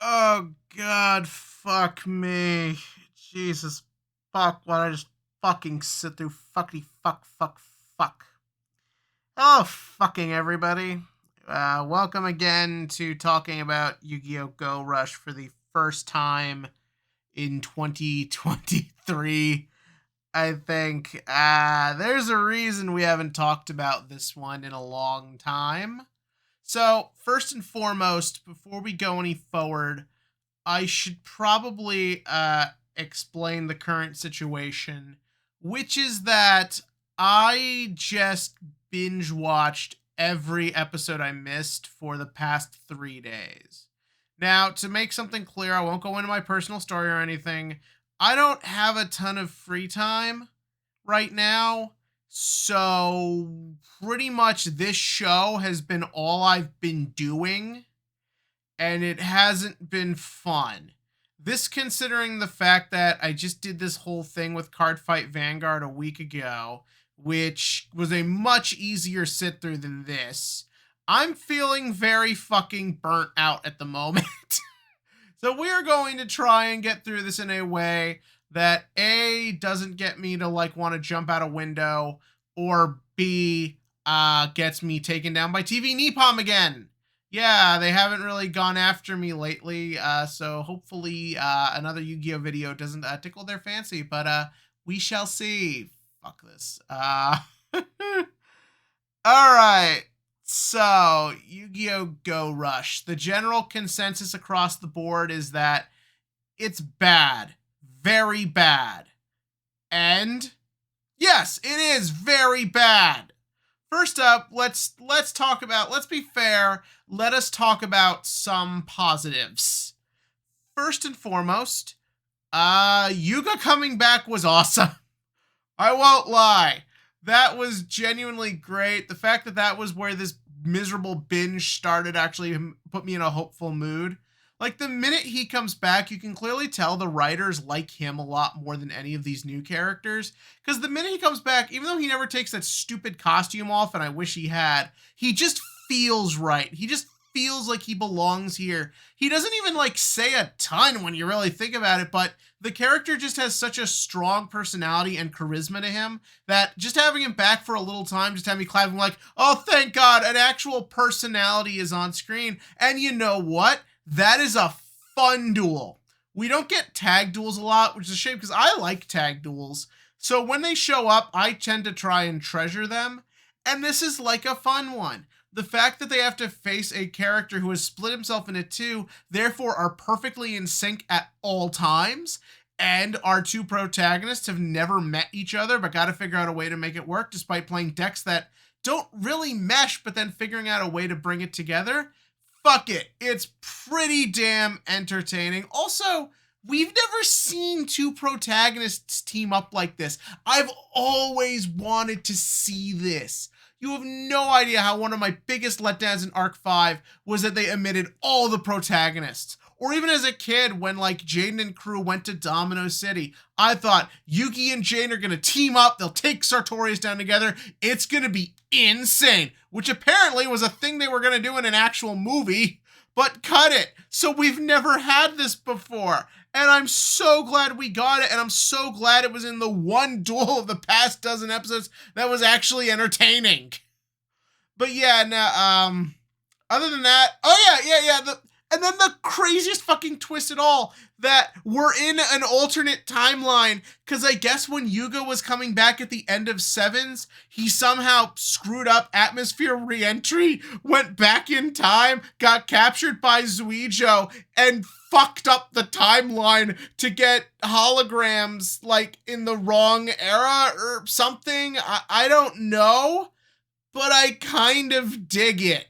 Oh God, fuck me. Jesus, fuck, why don't I just fucking sit through fuck. Oh, fucking everybody. Welcome again to talking about Yu-Gi-Oh! Go Rush for the first time in 2023. I think there's a reason we haven't talked about this one in a long time. So, first and foremost, before we go any forward, I should probably explain the current situation, which is that I just binge watched every episode I missed for the past 3 days. Now, to make something clear, I won't go into my personal story or anything. I don't have a ton of free time right now. So, pretty much this show has been all I've been doing, and it hasn't been fun. This considering the fact that I just did this whole thing with Cardfight Vanguard a week ago, which was a much easier sit through than this. I'm feeling very fucking burnt out at the moment. So we're going to try and get through this in a way that A, doesn't get me to like want to jump out a window, or B, gets me taken down by TV Nippon again. Yeah, they haven't really gone after me lately, so hopefully another Yu-Gi-Oh video doesn't tickle their fancy, but we shall see. Fuck this. All right. So, Yu-Gi-Oh! Go Rush. The general consensus across the board is that it's bad. Very bad. And yes, it is very bad. First up, let's talk about, let's be fair, let us talk about some positives. First and foremost, Yuga coming back was awesome. I won't lie. That was genuinely great. The fact that that was where this miserable binge started actually put me in a hopeful mood. Like, the minute he comes back, you can clearly tell the writers like him a lot more than any of these new characters. Because the minute he comes back, even though he never takes that stupid costume off, and I wish he had, he just feels right. He just feels like he belongs here. He doesn't even like say a ton when you really think about it, but the character just has such a strong personality and charisma to him that just having him back for a little time, just having me clapping like, oh, thank God, an actual personality is on screen. And you know what? That is a fun duel. We don't get tag duels a lot, which is a shame because I like tag duels. So when they show up, I tend to try and treasure them. And this is like a fun one. The fact that they have to face a character who has split himself into two, therefore are perfectly in sync at all times, and our two protagonists have never met each other but got to figure out a way to make it work despite playing decks that don't really mesh, but then figuring out a way to bring it together. Fuck it. It's pretty damn entertaining. Also, we've never seen two protagonists team up like this. I've always wanted to see this. You have no idea how one of my biggest letdowns in Arc 5 was that they omitted all the protagonists. Or even as a kid, when like Jaden and crew went to Domino City, I thought Yugi and Jaden are gonna team up, they'll take Sartorius down together, it's gonna be insane. Which apparently was a thing they were gonna do in an actual movie, but cut it. So we've never had this before. And I'm so glad we got it, and I'm so glad it was in the one duel of the past dozen episodes that was actually entertaining. But yeah, now, other than that, oh yeah. And then the craziest fucking twist at all, that we're in an alternate timeline, because I guess when Yuga was coming back at the end of Sevens, he somehow screwed up Atmosphere Reentry, went back in time, got captured by Zuijo, and fucked up the timeline to get holograms, like, in the wrong era or something. I don't know, but I kind of dig it.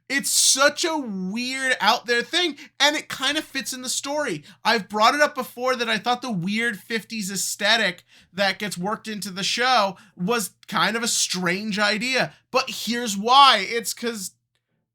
It's such a weird out there thing, and it kind of fits in the story. I've brought it up before that I thought the weird 50s aesthetic that gets worked into the show was kind of a strange idea. But here's why. It's because,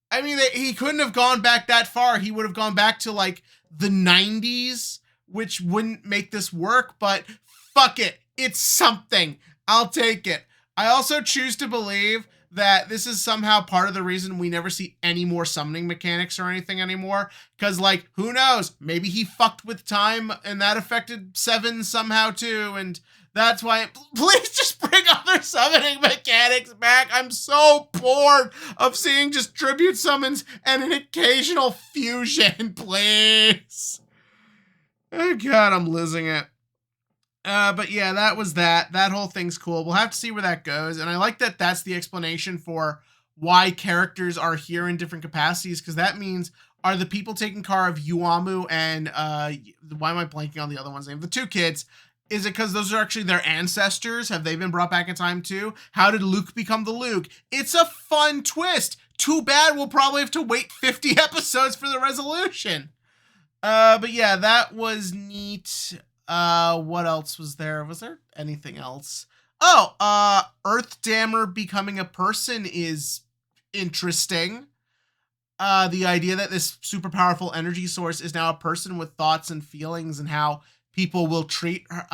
I mean, he couldn't have gone back that far. He would have gone back to like the 90s, which wouldn't make this work, but fuck it. It's something. I'll take it. I also choose to believe that this is somehow part of the reason we never see any more summoning mechanics or anything anymore. Because, like, who knows? Maybe he fucked with time and that affected Seven somehow too. And that's why, please just bring other summoning mechanics back. I'm so bored of seeing just tribute summons and an occasional fusion, please. Oh God, I'm losing it. But yeah, that was that. That whole thing's cool. We'll have to see where that goes. And I like that that's the explanation for why characters are here in different capacities, because that means, are the people taking care of Yuamu and why am I blanking on the other one's name? The two kids. Is it because those are actually their ancestors? Have they been brought back in time too? How did Luke become the Luke? It's a fun twist. Too bad we'll probably have to wait 50 episodes for the resolution. But yeah, that was neat. What else was there? Was there anything else? Oh, Earth Dammer becoming a person is interesting. The idea that this super powerful energy source is now a person with thoughts and feelings, and how people will treat her.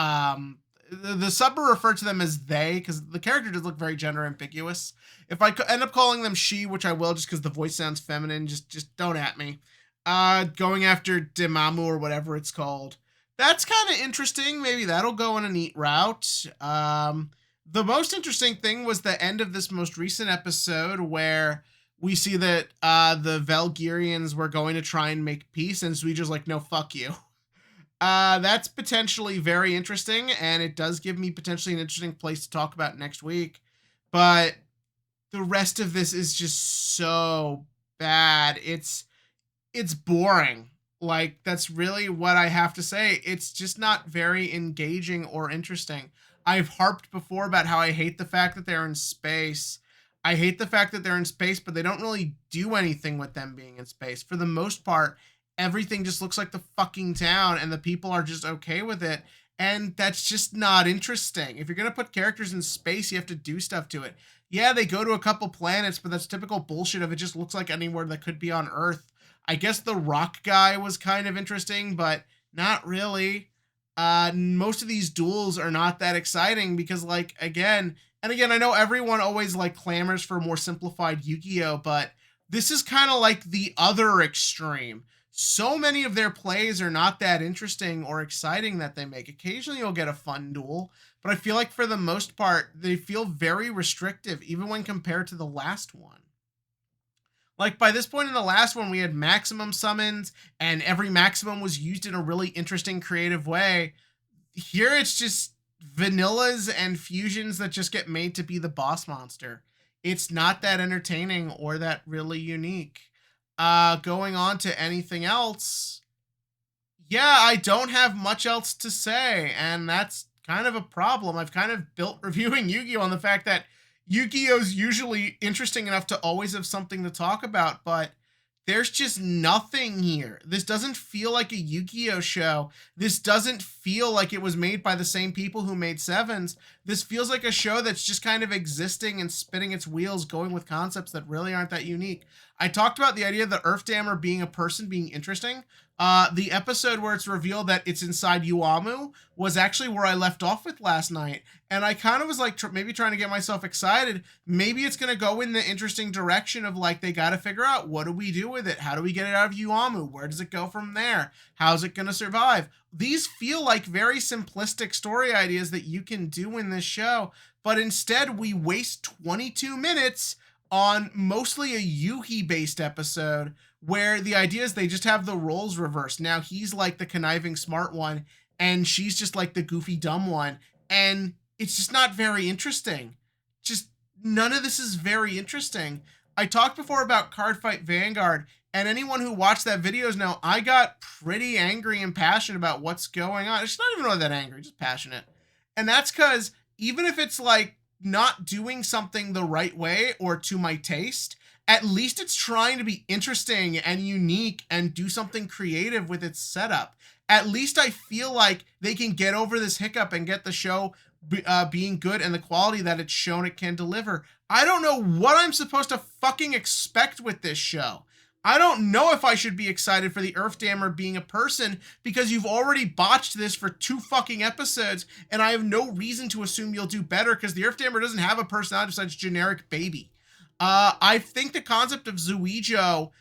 The sub will refer to them as they, because the character does look very gender ambiguous. If I end up calling them she, which I will just because the voice sounds feminine, just don't at me. Going after Demamu or whatever it's called. That's kind of interesting. Maybe that'll go in a neat route. The most interesting thing was the end of this most recent episode where we see that the Valgyrians were going to try and make peace, and Zuijo's like, no, fuck you. That's potentially very interesting, and it does give me potentially an interesting place to talk about next week. But the rest of this is just so bad. It's boring. Like, that's really what I have to say. It's just not very engaging or interesting. I've harped before about how I hate the fact that they're in space. I hate the fact that they're in space, but they don't really do anything with them being in space. For the most part, everything just looks like the fucking town, and the people are just okay with it. And that's just not interesting. If you're going to put characters in space, you have to do stuff to it. Yeah, they go to a couple planets, but that's typical bullshit of it just looks like anywhere that could be on Earth. I guess the rock guy was kind of interesting, but not really. Most of these duels are not that exciting because, like, again, I know everyone always, like, clamors for more simplified Yu-Gi-Oh, but this is kind of like the other extreme. So many of their plays are not that interesting or exciting that they make. Occasionally you'll get a fun duel, but I feel like for the most part, they feel very restrictive, even when compared to the last one. Like, by this point in the last one, we had maximum summons, and every maximum was used in a really interesting, creative way. Here, it's just vanillas and fusions that just get made to be the boss monster. It's not that entertaining or that really unique. Going on to anything else, yeah, I don't have much else to say, and that's kind of a problem. I've kind of built reviewing Yu-Gi-Oh! On the fact that Yu-Gi-Oh's usually interesting enough to always have something to talk about, but there's just nothing here. This doesn't feel like a Yu-Gi-Oh! Show. This doesn't feel like it was made by the same people who made Sevens. This feels like a show that's just kind of existing and spinning its wheels, going with concepts that really aren't that unique. I talked about the idea of the Earth Dammer being a person being interesting. The episode where it's revealed that it's inside Yuamu was actually where I left off with last night. And I kind of was like, maybe trying to get myself excited. Maybe it's going to go in the interesting direction of, like, they got to figure out, what do we do with it? How do we get it out of Yuamu? Where does it go from there? How's it going to survive? These feel like very simplistic story ideas that you can do in this show. But instead, we waste 22 minutes on mostly a Yuhi-based episode where the idea is they just have the roles reversed. Now he's like the conniving smart one, and she's just like the goofy dumb one. And it's just not very interesting. Just none of this is very interesting. I talked before about Cardfight Vanguard, and anyone who watched that videos know I got pretty angry and passionate about what's going on. It's not even really that angry, just passionate. And that's because even if it's like not doing something the right way or to my taste, at least it's trying to be interesting and unique and do something creative with its setup. At least I feel like they can get over this hiccup and get the show being good and the quality that it's shown it can deliver. I don't know what I'm supposed to fucking expect with this show. I don't know if I should be excited for the Earth Dammer being a person, because you've already botched this for 2 fucking episodes, and I have no reason to assume you'll do better, because the Earth Dammer doesn't have a personality besides generic baby. I think the concept of Zuijo,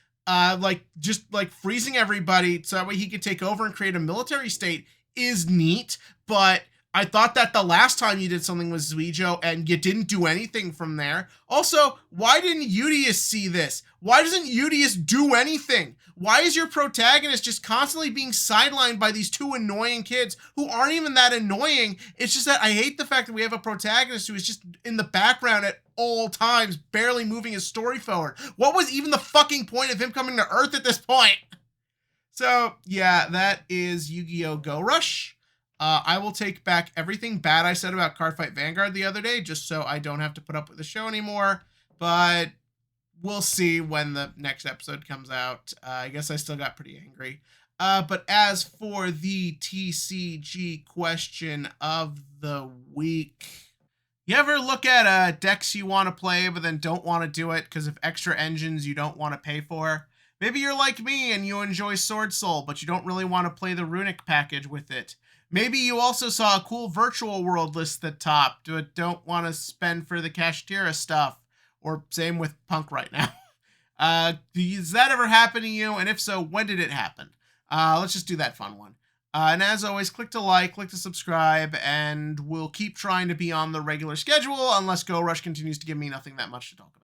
just like freezing everybody so that way he could take over and create a military state is neat. But I thought that the last time you did something with Zuijo and you didn't do anything from there. Also, why didn't Udius see this? Why doesn't Udius do anything? Why is your protagonist just constantly being sidelined by these two annoying kids who aren't even that annoying? It's just that I hate the fact that we have a protagonist who is just in the background at all times, barely moving his story forward. What was even the fucking point of him coming to Earth at this point? So, yeah, that is Yu-Gi-Oh! Go Rush. I will take back everything bad I said about Cardfight Vanguard the other day, just so I don't have to put up with the show anymore. But we'll see when the next episode comes out. I guess I still got pretty angry. But as for the TCG question of the week, you ever look at decks you want to play but then don't want to do it because of extra engines you don't want to pay for? Maybe you're like me and you enjoy Sword Soul, but you don't really want to play the Runic package with it. Maybe you also saw a cool virtual world list that topped, but don't want to spend for the Kashtira stuff. Or same with Punk right now. Does that ever happen to you? And if so, when did it happen? Let's just do that fun one. And as always, click to like, click to subscribe, and we'll keep trying to be on the regular schedule unless Go Rush continues to give me nothing that much to talk about.